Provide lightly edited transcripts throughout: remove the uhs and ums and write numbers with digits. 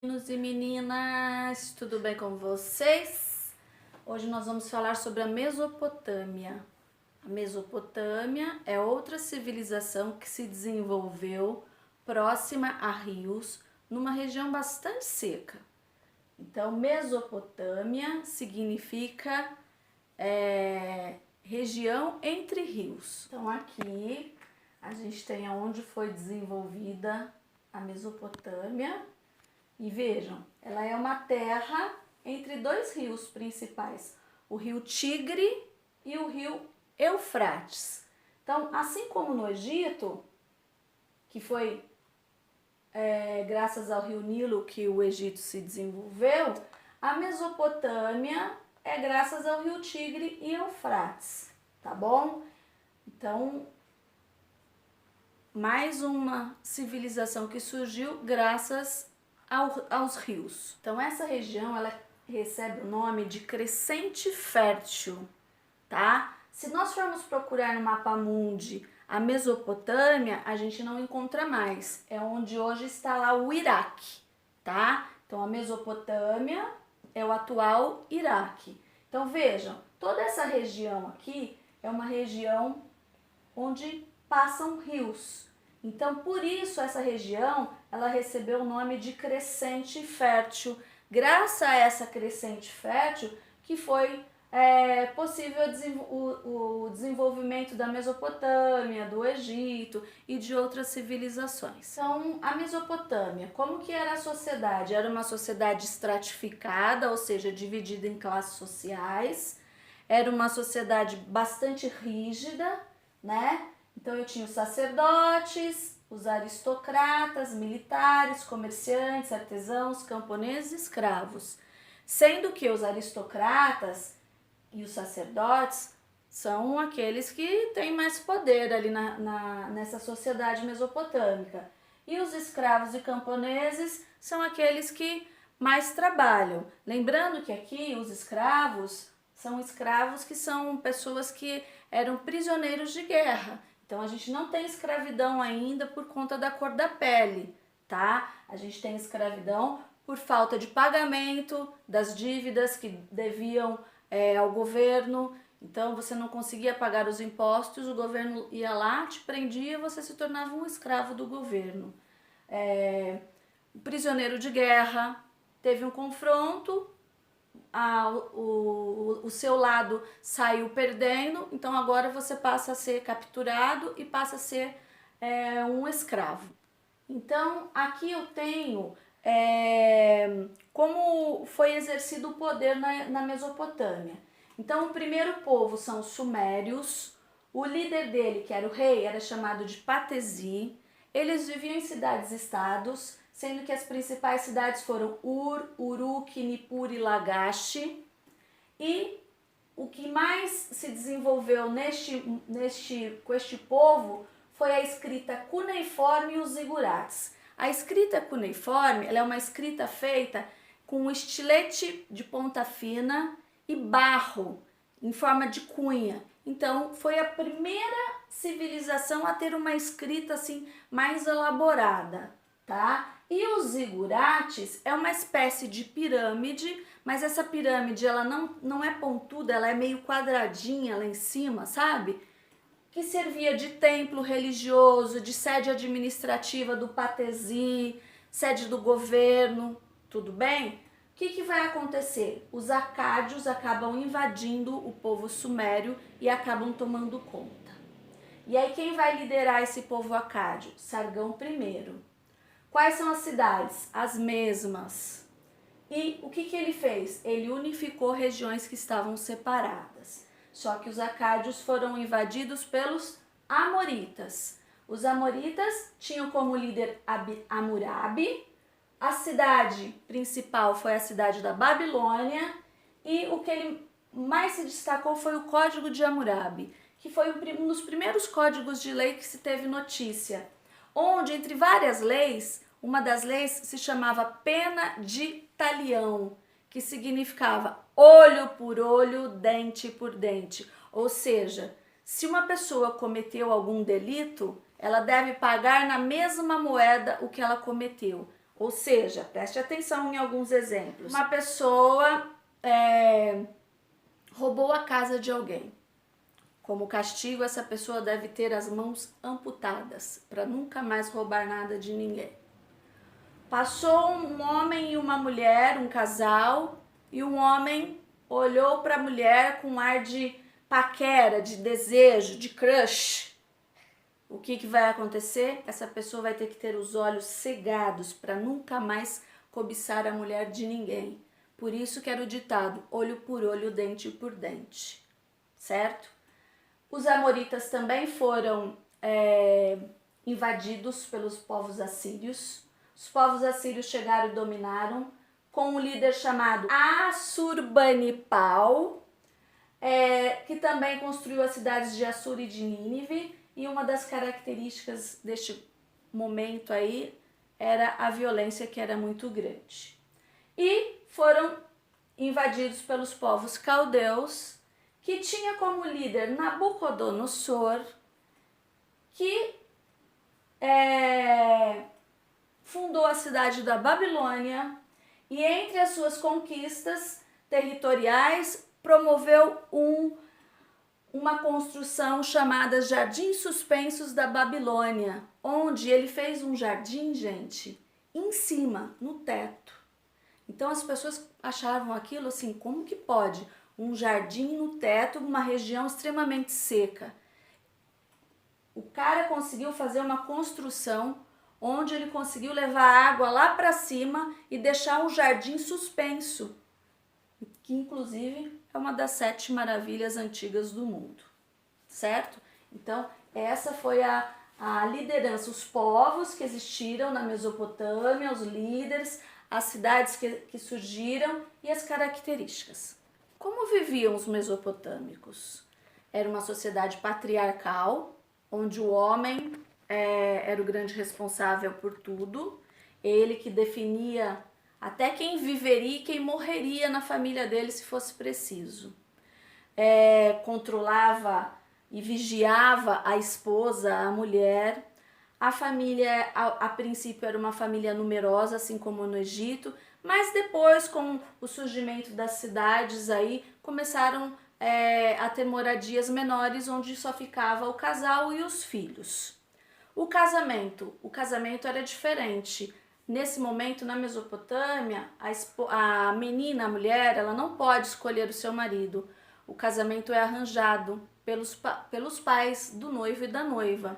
Meninos e meninas, tudo bem com vocês? Hoje nós vamos falar sobre a Mesopotâmia. A Mesopotâmia é outra civilização que se desenvolveu próxima a rios, numa região bastante seca. Então, Mesopotâmia significa região entre rios. Então, aqui a gente tem onde foi desenvolvida a Mesopotâmia. E vejam, ela é uma terra entre dois rios principais, o rio Tigre e o rio Eufrates. Então, assim como no Egito, que foi graças ao rio Nilo que o Egito se desenvolveu, a Mesopotâmia é graças ao rio Tigre e Eufrates, tá bom? Então, mais uma civilização que surgiu graças aos rios. Então essa região ela recebe o nome de crescente fértil, tá? Se nós formos procurar no mapa mundi a Mesopotâmia, a gente não encontra mais. É onde hoje está lá o Iraque, tá? Então a Mesopotâmia é o atual Iraque. Então vejam, toda essa região aqui é uma região onde passam rios. Então, por isso, essa região, ela recebeu o nome de crescente fértil. Graças a essa crescente fértil, que foi possível o desenvolvimento da Mesopotâmia, do Egito e de outras civilizações. Então, a Mesopotâmia, como que era a sociedade? Era uma sociedade estratificada, ou seja, dividida em classes sociais. Era uma sociedade bastante rígida, né? Então eu tinha os sacerdotes, os aristocratas, militares, comerciantes, artesãos, camponeses e escravos. Sendo que os aristocratas e os sacerdotes são aqueles que têm mais poder ali nessa sociedade mesopotâmica. E os escravos e camponeses são aqueles que mais trabalham. Lembrando que aqui os escravos que são pessoas que eram prisioneiros de guerra. Então a gente não tem escravidão ainda por conta da cor da pele, tá? A gente tem escravidão por falta de pagamento das dívidas que deviam ao governo. Então você não conseguia pagar os impostos, o governo ia lá, te prendia e você se tornava um escravo do governo. O prisioneiro de guerra teve um confronto, o seu lado saiu perdendo, então agora você passa a ser capturado e passa a ser um escravo. Então aqui eu tenho como foi exercido o poder na Mesopotâmia. Então o primeiro povo são os sumérios, o líder dele, que era o rei, era chamado de Patesi. Eles viviam em cidades-estados, sendo que as principais cidades foram Ur, Uruk, Nippur e Lagash. E o que mais se desenvolveu com este povo foi a escrita cuneiforme e os zigurates. A escrita cuneiforme ela é uma escrita feita com estilete de ponta fina e barro em forma de cunha. Então foi a primeira civilização a ter uma escrita assim mais elaborada, tá? E os zigurates é uma espécie de pirâmide, mas essa pirâmide ela não é pontuda, ela é meio quadradinha lá em cima, sabe? Que servia de templo religioso, de sede administrativa do Patesi, sede do governo, tudo bem? O que vai acontecer? Os acádios acabam invadindo o povo sumério e acabam tomando conta. E aí quem vai liderar esse povo acádio? Sargão I. Quais são as cidades? As mesmas. E o que ele fez? Ele unificou regiões que estavam separadas. Só que os acádios foram invadidos pelos amoritas. Os amoritas tinham como líder Hammurabi. A cidade principal foi a cidade da Babilônia. E o que ele mais se destacou foi o Código de Hammurabi, que foi um dos primeiros códigos de lei que se teve notícia. Onde, entre várias leis, uma das leis se chamava pena de talião, que significava olho por olho, dente por dente. Ou seja, se uma pessoa cometeu algum delito, ela deve pagar na mesma moeda o que ela cometeu. Ou seja, preste atenção em alguns exemplos. Uma pessoa roubou a casa de alguém. Como castigo, essa pessoa deve ter as mãos amputadas para nunca mais roubar nada de ninguém. Passou um homem e uma mulher, um casal, e um homem olhou para a mulher com um ar de paquera, de desejo, de crush. O que vai acontecer? Essa pessoa vai ter que ter os olhos cegados para nunca mais cobiçar a mulher de ninguém. Por isso que era o ditado, olho por olho, dente por dente, certo? Os amoritas também foram invadidos pelos povos assírios. Os povos assírios chegaram e dominaram com um líder chamado Assurbanipal, que também construiu as cidades de Assur e de Nínive, e uma das características deste momento aí era a violência, que era muito grande. E foram invadidos pelos povos caldeus, que tinha como líder Nabucodonosor, que fundou a cidade da Babilônia e entre as suas conquistas territoriais promoveu uma construção chamada Jardins Suspensos da Babilônia, onde ele fez um jardim, gente, em cima, no teto. Então as pessoas achavam aquilo assim, como que pode? Um jardim no teto, uma região extremamente seca. O cara conseguiu fazer uma construção onde ele conseguiu levar a água lá para cima e deixar um jardim suspenso, que inclusive é uma das 7 maravilhas antigas do mundo, certo? Então, essa foi a liderança, os povos que existiram na Mesopotâmia, os líderes, as cidades que surgiram e as características. Como viviam os mesopotâmicos? Era uma sociedade patriarcal, onde o homem era o grande responsável por tudo, ele que definia até quem viveria e quem morreria na família dele se fosse preciso. Controlava e vigiava a esposa, a mulher. A família, a princípio, era uma família numerosa, assim como no Egito, mas depois, com o surgimento das cidades, aí começaram a ter moradias menores, onde só ficava o casal e os filhos. O casamento era diferente. Nesse momento, na Mesopotâmia, a menina, a mulher, ela não pode escolher o seu marido. O casamento é arranjado pelos pais do noivo e da noiva.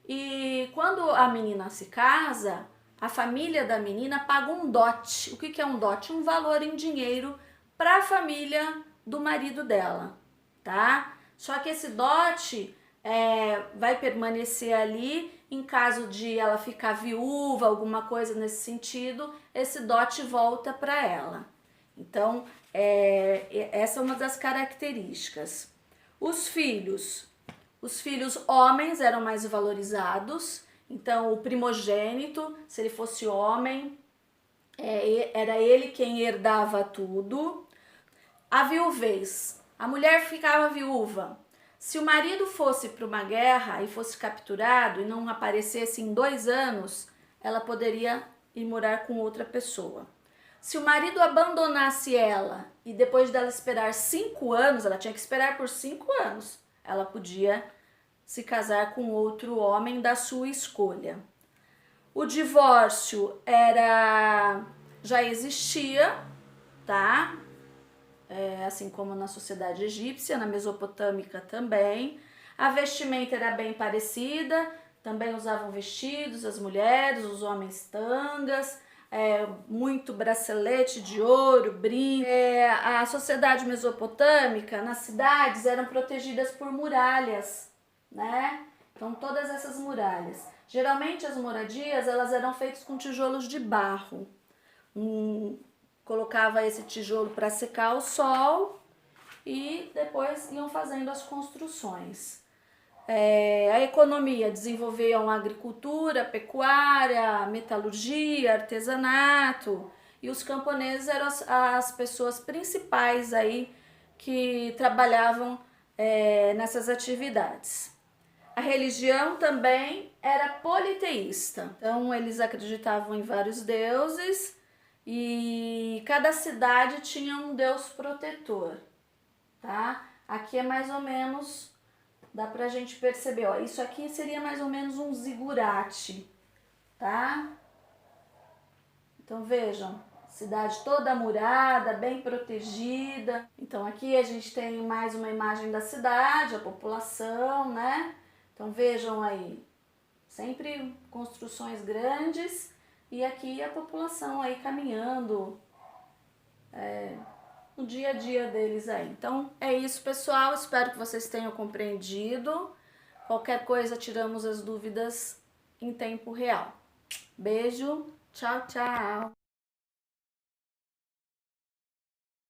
E quando a menina se casa, a família da menina paga um dote. O que é um dote? Um valor em dinheiro para a família do marido dela, tá? Só que esse dote vai permanecer ali. Em caso de ela ficar viúva, alguma coisa nesse sentido, esse dote volta para ela. Então, essa é uma das características. Os filhos homens eram mais valorizados. Então, o primogênito, se ele fosse homem, era ele quem herdava tudo. A viuvez, a mulher ficava viúva. Se o marido fosse para uma guerra e fosse capturado e não aparecesse em 2 anos, ela poderia ir morar com outra pessoa. Se o marido abandonasse ela e depois dela esperar 5 anos, ela tinha que esperar por 5 anos, ela podia se casar com outro homem da sua escolha. O divórcio já existia, tá? Assim como na sociedade egípcia, na mesopotâmica também. A vestimenta era bem parecida, também usavam vestidos, as mulheres, os homens tangas, muito bracelete de ouro, brinco. A sociedade mesopotâmica, nas cidades, eram protegidas por muralhas, né? Então, todas essas muralhas. Geralmente, as moradias, elas eram feitas com tijolos de barro. Colocava esse tijolo para secar o sol e depois iam fazendo as construções. A economia, desenvolviam a agricultura, pecuária, metalurgia, artesanato, e os camponeses eram as pessoas principais aí que trabalhavam nessas atividades. A religião também era politeísta. Então eles acreditavam em vários deuses e cada cidade tinha um deus protetor, tá? Aqui é mais ou menos, dá pra gente perceber, ó, isso aqui seria mais ou menos um zigurate, tá? Então vejam, cidade toda murada, bem protegida. Então aqui a gente tem mais uma imagem da cidade, a população, né? Então vejam aí, sempre construções grandes e aqui a população aí caminhando no dia a dia deles aí. Então é isso, pessoal, espero que vocês tenham compreendido. Qualquer coisa, tiramos as dúvidas em tempo real. Beijo, tchau, tchau!